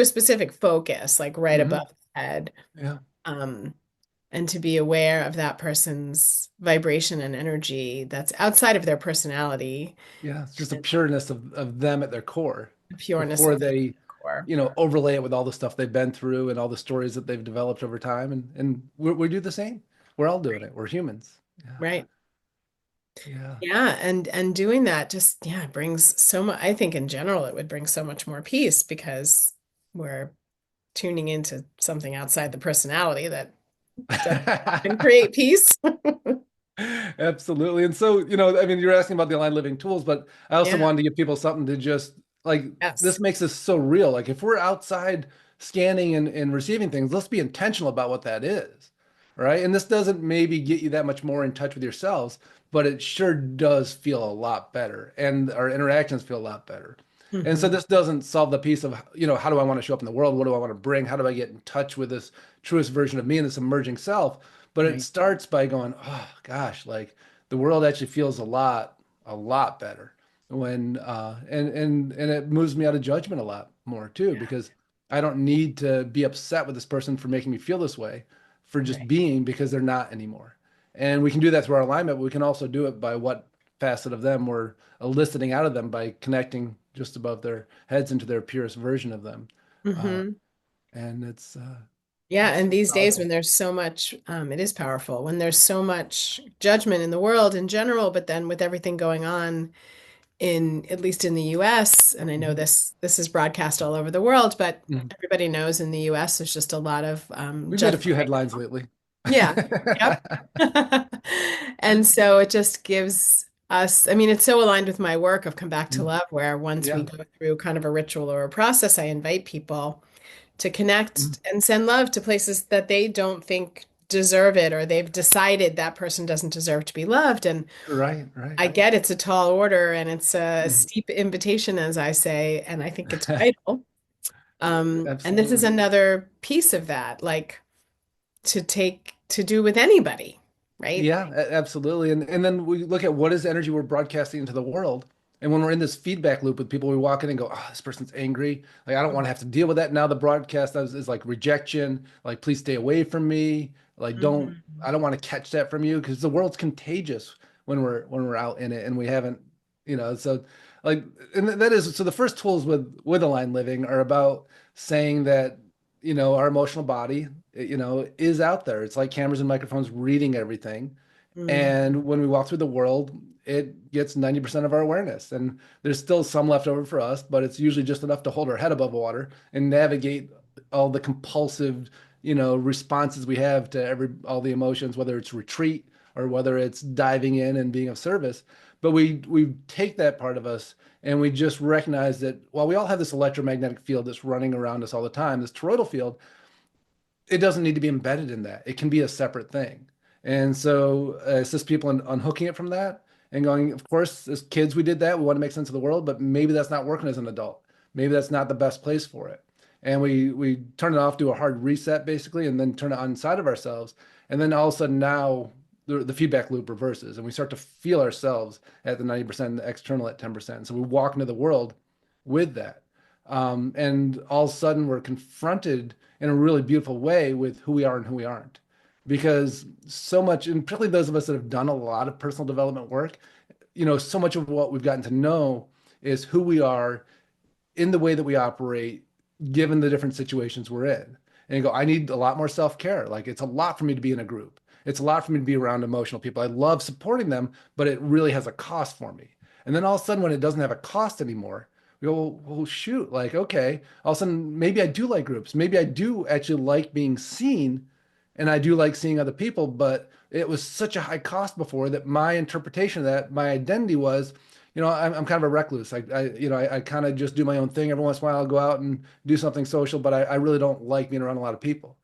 specific focus, like right Hmm. above the head. Yeah. Um, and to be aware of that person's vibration and energy that's outside of their personality Yeah. It's just a and pureness of them at their core the pureness before of their they, core. overlay it with all the stuff they've been through and all the stories that they've developed over time. And we do the same. We're all doing it. We're humans. Yeah. Right. Yeah. Yeah, and doing that just brings so much. I think in general it would bring so much more peace because we're tuning into something outside the personality that does and create peace. Absolutely. And so, I mean, you're asking about the aligned living tools, but I also Yeah. wanted to give people something to just like Yes. this makes this so real. Like if we're outside scanning and receiving things, let's be intentional about what that is. Right. And this doesn't maybe get you that much more in touch with yourselves, but it sure does feel a lot better. And our interactions feel a lot better. And so Hmm. this doesn't solve the piece of, how do I want to show up in the world? What do I want to bring? How do I get in touch with this truest version of me and this emerging self? But it Right. starts by going, oh gosh, like the world actually feels a lot better when and it moves me out of judgment a lot more too, Yeah. because I don't need to be upset with this person for making me feel this way, for just Right. being because they're not anymore. And we can do that through our alignment, but we can also do it by what facet of them we're eliciting out of them by connecting just above their heads into their purest version of them. Uh, Hmm. and Yeah, it's and super these days when powerful. there's so much, it is powerful when there's so much judgment in the world in general, but then with everything going on in at least in the US, and I know Mhm. this is broadcast all over the world, but Mhm. everybody knows in the US there's just a lot of We've made a judgment few right headlines now. lately. Yeah. Yep. And so it just gives us, I mean, it's so aligned with my work of Come Back to Mhm. Love, where once we Yeah. go through kind of a ritual or a process, I invite people to Mhm. connect and send love to places that they don't think deserve it, or they've decided that person doesn't deserve to be loved. And Right, right. I get it's a tall order and it's a Mhm. steep invitation, as I say, and I think it's vital. And this is Absolutely. another piece of that, like to do with anybody, right? Yeah, absolutely. And then we look at what is energy we're broadcasting into the world. And when we're in this feedback loop with people, we walk in and go, oh, this person's angry. Like, I don't want to have to deal with that. Now the broadcast is like rejection. Like, please stay away from me. Like, I Mhm. don't want to catch that from you because the world's contagious when we're out in it and we haven't, so like, and that is, so the first tools with aligned living are about saying that our emotional body, is out there. It's like cameras and microphones reading everything. Mm. And when we walk through the world, it gets 90% of our awareness. And there's still some left over for us, but it's usually just enough to hold our head above water and navigate all the compulsive, responses we have to all the emotions, whether it's retreat or whether it's diving in and being of service. But we take that part of us and we just recognize that while we all have this electromagnetic field that's running around us all the time, this toroidal field, it doesn't need to be embedded in that. It can be a separate thing. And so it's just people unhooking it from that and going, of course, as kids, we did that. We want to make sense of the world, but maybe that's not working as an adult. Maybe that's not the best place for it. And we turn it off, do a hard reset basically, and then turn it on inside of ourselves. And then all of a sudden now the feedback loop reverses and we start to feel ourselves at the 90%, the external at 10%. So we walk into the world with that. And all of a sudden we're confronted in a really beautiful way with who we are and who we aren't. Because so much, and particularly those of us that have done a lot of personal development work, so much of what we've gotten to know is who we are in the way that we operate, given the different situations we're in. And you go, I need a lot more self-care. Like it's a lot for me to be in a group. It's a lot for me to be around emotional people. I love supporting them, but it really has a cost for me. And then all of a sudden, when it doesn't have a cost anymore, we go, well, shoot, like, okay, all of a sudden, maybe I do like groups. Maybe I do actually like being seen and I do like seeing other people, but it was such a high cost before that my interpretation of that, my identity was, I'm kind of a recluse. I kind of just do my own thing. Every once in a while, I'll go out and do something social, but I really don't like being around a lot of people.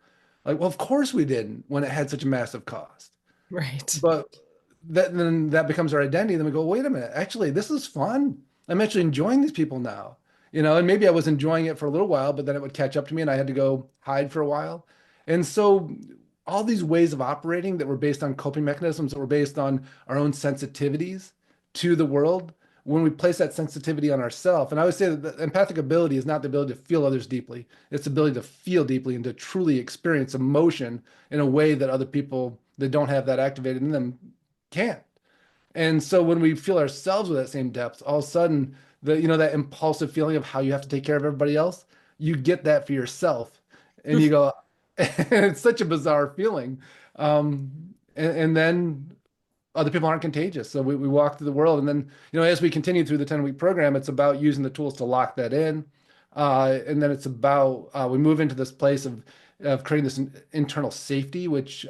Like, well, of course we didn't when it had such a massive cost. Right. But then that becomes our identity. Then we go, wait a minute, actually, this is fun. I'm actually enjoying these people now. And maybe I was enjoying it for a little while, but then it would catch up to me and I had to go hide for a while. And so all these ways of operating that were based on coping mechanisms that were based on our own sensitivities to the world, when we place that sensitivity on ourselves, and I would say that the empathic ability is not the ability to feel others deeply, it's the ability to feel deeply and to truly experience emotion in a way that other people that don't have that activated in them can't. And so when we feel ourselves with that same depth, all of a sudden that impulsive feeling of how you have to take care of everybody else, you get that for yourself. And you go, it's such a bizarre feeling. And then other people aren't contagious. So we walk through the world. And then, as we continue through the 10-week program, it's about using the tools to lock that in. And then it's about, we move into this place of creating this internal safety, which,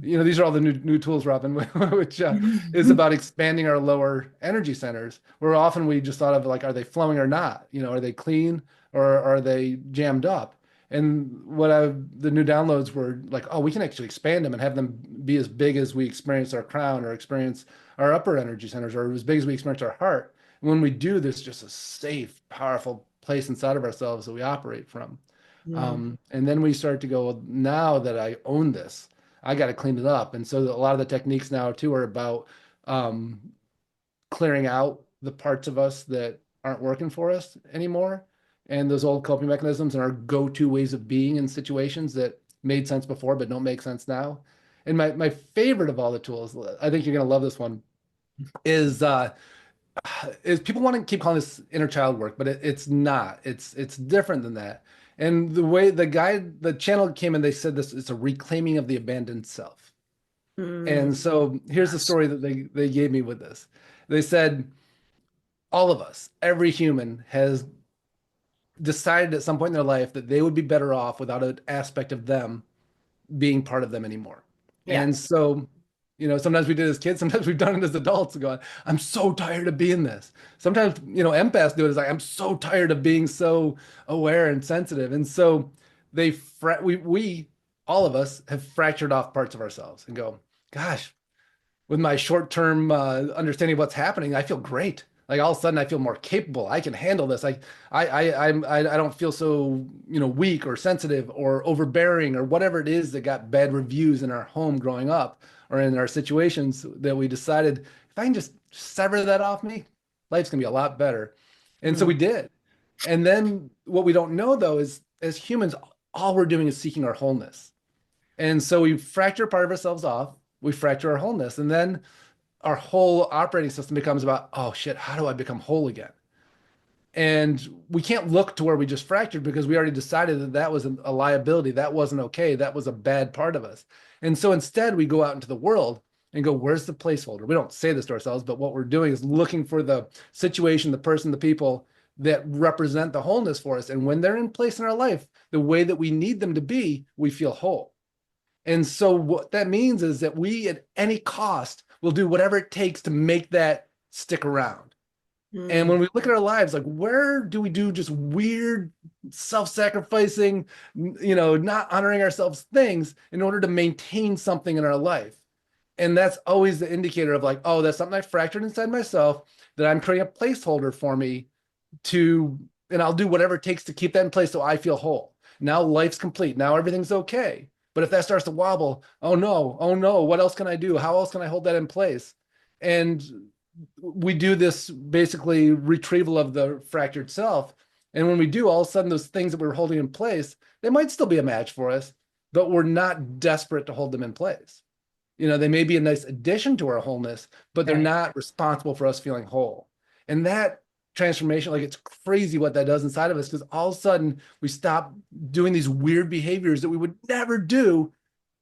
these are all the new tools, Robyn, which is about expanding our lower energy centers, where often we just thought of like, are they flowing or not? Are they clean or are they jammed up? And the new downloads were like, oh, we can actually expand them and have them be as big as we experience our crown or experience our upper energy centers, or as big as we experience our heart. And when we do, there's just a safe, powerful place inside of ourselves that we operate from. Mm. And then we start to go, well, now that I own this, I got to clean it up. And so a lot of the techniques now too are about um, clearing out the parts of us that aren't working for us anymore. And those old coping mechanisms and our go-to ways of being in situations that made sense before but don't make sense now. And my favorite of all the tools, I think you're going to love this one, is people want to keep calling this inner child work, but it's not. It's different than that. And the way the channel came in, they said this, it's a reclaiming of the abandoned self. Mm. And so here's the Yes. story that they gave me with this. They said, all of us, every human has decided at some point in their life that they would be better off without an aspect of them being part of them anymore. And Yes. so, sometimes we did as kids, sometimes we've done it as adults and going, I'm so tired of being this. Sometimes, empaths do it as like, I'm so tired of being so aware and sensitive. And so we, all of us have fractured off parts of ourselves and go, gosh, with my short-term understanding of what's happening, I feel great. Like all of a sudden, I feel more capable. I can handle this. I don't feel so weak or sensitive or overbearing or whatever it is that got bad reviews in our home growing up or in our situations that we decided if I can just sever that off me, life's gonna be a lot better. And so Mm. we did. And then what we don't know though is as humans, all we're doing is seeking our wholeness. And so we fracture part of ourselves off, we fracture our wholeness, and then our whole operating system becomes about, oh shit, how do I become whole again? And we can't look to where we just fractured because we already decided that that was a liability. That wasn't okay. That was a bad part of us. And so instead, we go out into the world and go, where's the placeholder? We don't say this to ourselves, but what we're doing is looking for the situation, the person, the people that represent the wholeness for us. And when they're in place in our life, the way that we need them to be, we feel whole. And so what that means is that we, at any cost, will do whatever it takes to make that stick around. And Mm, when we look at our lives, like where do we do just weird, self-sacrificing, not honoring ourselves things in order to maintain something in our life? And that's always the indicator of like, oh, that's something I fractured inside myself that I'm creating a placeholder for me to, and I'll do whatever it takes to keep that in place so I feel whole. Now life's complete. Now everything's okay. But if that starts to wobble, oh no, what else can I do? How else can I hold that in place? And we do this basically retrieval of the fractured self. And when we do, all of a sudden, those things that we were holding in place, they might still be a match for us, but we're not desperate to hold them in place. They may be a nice addition to our wholeness, but they're right. not responsible for us feeling whole. And that transformation, like it's crazy what that does inside of us because all of a sudden we stop doing these weird behaviors that we would never do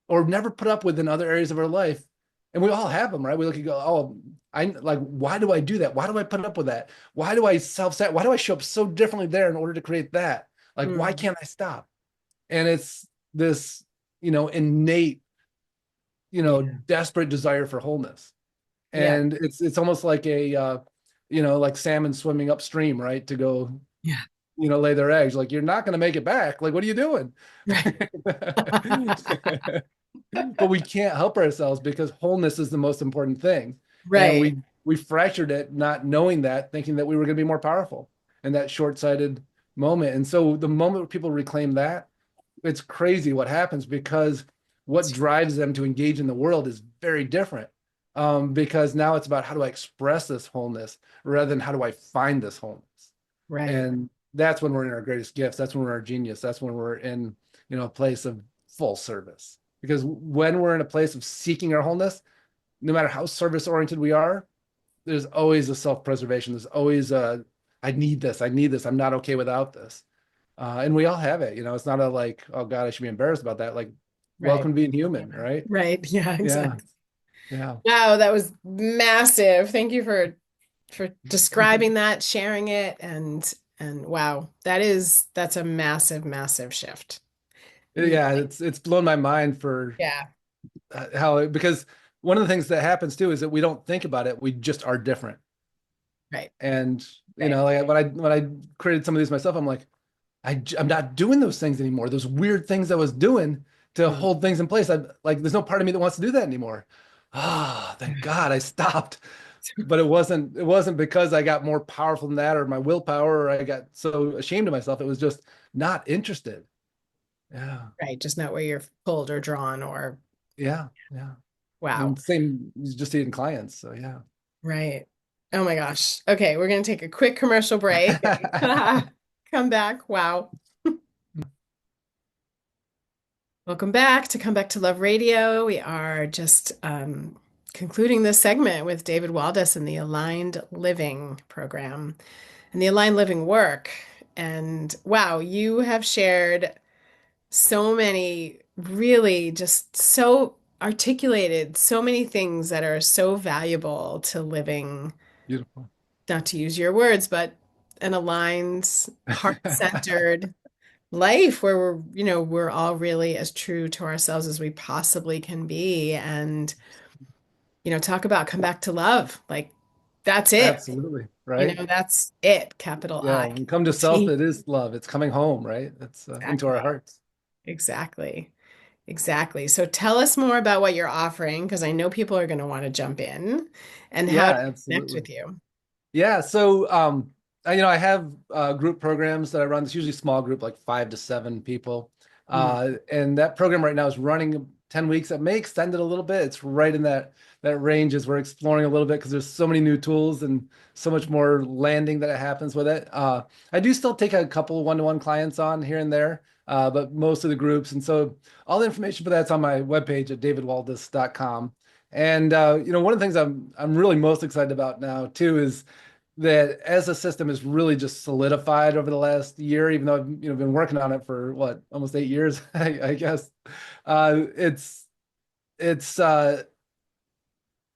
or never put up with in other areas of our life. And we all have them, right? We look and go, oh, I like, why do I do that? Why do I put up with that? Why do I self-set? Why do I show up so differently there in order to create that? Like, why Mm, can't I stop? And it's this, innate, yeah. desperate desire for wholeness. Yeah. And it's almost like like salmon swimming upstream, right? To go, Yeah. lay their eggs. Like, you're not going to make it back. Like, what are you doing? Right. But we can't help ourselves because wholeness is the most important thing. And Right. we fractured it not knowing that, thinking that we were going to be more powerful in that short-sighted moment. And so the moment people reclaim that, it's crazy what happens because what drives them to engage in the world is very different. Because now it's about how do I express this wholeness rather than how do I find this wholeness. Right. And that's when we're in our greatest gifts. That's when we're our genius. That's when we're in, a place of full service. Because when we're in a place of seeking our wholeness, no matter how service oriented we are, there's always a self-preservation. There's always a, I need this. I need this. I'm not okay without this. And we all have it. It's not a like, oh God, I should be embarrassed about that. Like, Right. welcome to being human, right? Right. Yeah, Yeah. exactly. Yeah. Wow, that was massive. Thank you for describing that, sharing it, and wow, that's a massive, massive shift. Mm, Yeah. It's blown my mind for yeah, because one of the things that happens too is that we don't think about it. We just are different. right, And right. like when I created some of these myself, I'm like, I'm not doing those things anymore. Those weird things I was doing to Mm. hold things in place. I like there's no part of me that wants to do that anymore. Ah, thank God I stopped. But it wasn't because I got more powerful than that or my willpower or I got so ashamed of myself. It was just not interested. Yeah. Right, just not where you're pulled or drawn or Yeah. Yeah. wow. And same just seeing clients. So yeah. Right. Oh my gosh. Okay, we're gonna take a quick commercial break. Come back. Wow. Welcome back to Come Back to Love Radio. We are just concluding this segment with David Waldas and the Aligned Living program and the Aligned Living work. And wow, you have shared so many really just so articulated, so many things that are so valuable to living, Beautiful. not to use your words, but an aligned, heart-centered life where we're all really as true to ourselves as we possibly can be. And, talk about come back to love. Like that's it. Absolutely. Right. That's it, capital Yeah. I, When come to capital self, T. it is love. It's coming home, right? It's into our Exactly. hearts. Exactly. Exactly. So tell us more about what you're offering, because I know people are going to want to jump in and how Yeah, to connect absolutely. with you. Yeah. So, I have group programs that I run. It's usually small group, like 5 to 7 people. Mm, And that program right now is running 10 weeks. It may extend it a little bit. It's right in that range as we're exploring a little bit because there's so many new tools and so much more landing that happens with it. I do still take a couple one-to-one clients on here and there, but most of the groups. And so all the information for that's on my webpage at davidwaldas.com. And one of the things I'm really most excited about now too is that as a system is really just solidified over the last year, even though I've been working on it for what, almost 8 years, I guess. Uh, it's it's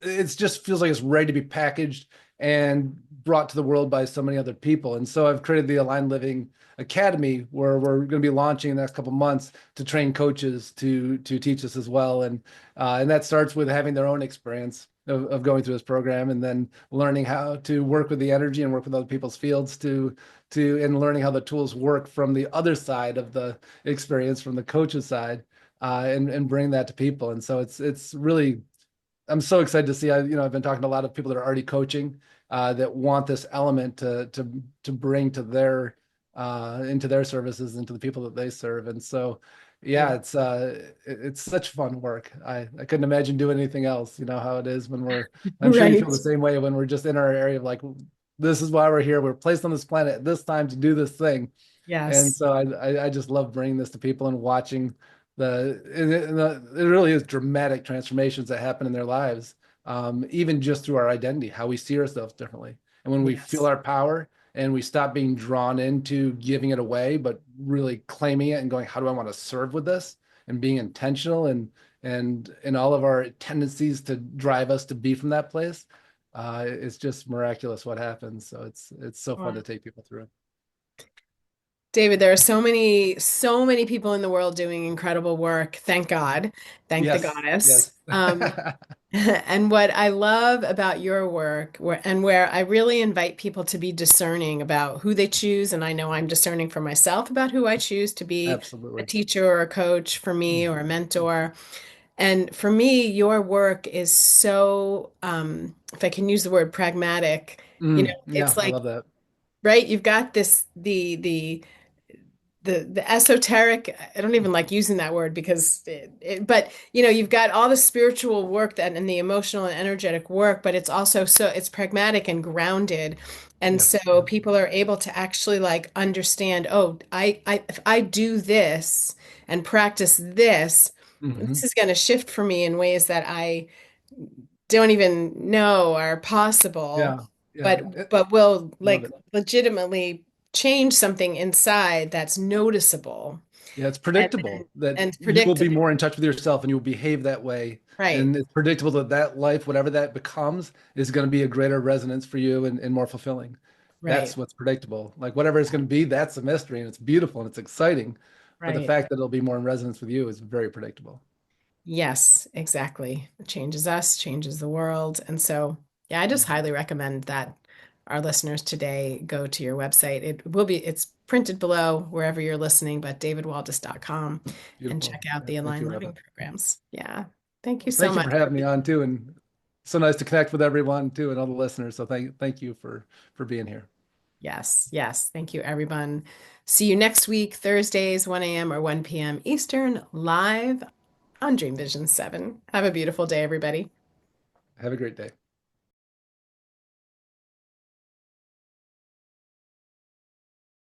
it just feels like it's ready to be packaged and brought to the world by so many other people. And so I've created the Aligned Living Academy, where we're going to be launching in the next couple of months to train coaches to teach us as well. And that starts with having their own experience of going through this program, and then learning how to work with the energy and work with other people's fields to and learning how the tools work from the other side of the experience, from the coach's side, and bring that to people. And so it's really, I'm so excited to see. I've been talking to a lot of people that are already coaching, that want this element to bring to their into their services, into the people that they serve. And so, yeah, Yeah. it's such fun work. I couldn't imagine doing anything else. You know how it is when we're. I'm sure you feel Right. the same way when we're just in our area of like, this is why we're here. We're placed on this planet at this time to do this thing. And Yes. so I just love bringing this to people and watching it really is dramatic transformations that happen in their lives, even just through our identity, how we see ourselves differently. And when we feel Yes. our power and we stop being drawn into giving it away, but really claiming it and going, how do I want to serve with this? And being intentional and all of our tendencies to drive us to be from that place. It's just miraculous what happens. So it's so fun to Wow. take people through. David, there are so many people in the world doing incredible work. Thank God. Thank the Yes, goddess. yes. And what I love about your work, where I really invite people to be discerning about who they choose, and I know I'm discerning for myself about who I choose to be a Absolutely. teacher or a coach for me Mm. or a mentor. And for me, your work is so, if I can use the word pragmatic, Yeah, it's I like, love that. right, you've got this, the esoteric, I don't even like using that word because but you've got all the spiritual work that and the emotional and energetic work, but it's also so it's pragmatic and grounded. And Yes. so people are able to actually like understand, oh, I if I do this and practice this, this Hmm. is going to shift for me in ways that I don't even know are possible, Yeah. Yeah. but will Love like it. legitimately change something inside that's noticeable Yeah, it's and predictable that and you will be predictable. more in touch with yourself and you'll behave that way. Right, And it's predictable that that life, whatever that becomes, is going to be a greater resonance for you and more fulfilling. right, That's what's predictable. Like whatever it's going to be, that's a mystery and it's beautiful and it's exciting. But the right. fact that it'll be more in resonance with you is very predictable. Yes, exactly. It changes us, changes the world. And so, yeah, I just Mhm. highly recommend that our listeners today go to your website. It's printed below wherever you're listening, but davidwaldas.com and Beautiful. check out Yeah, the thank you, Aligned Living Robyn. programs. Yeah. Thank you Well, so thank you much for for having me being. on too, and so nice to connect with everyone too, and all the listeners. So thank you for being here. Yes, yes. Thank you, everyone. See you next week, Thursdays, 1 a.m. or 1 p.m. Eastern, live on Dream Vision 7. Have a beautiful day, everybody. Have a great day.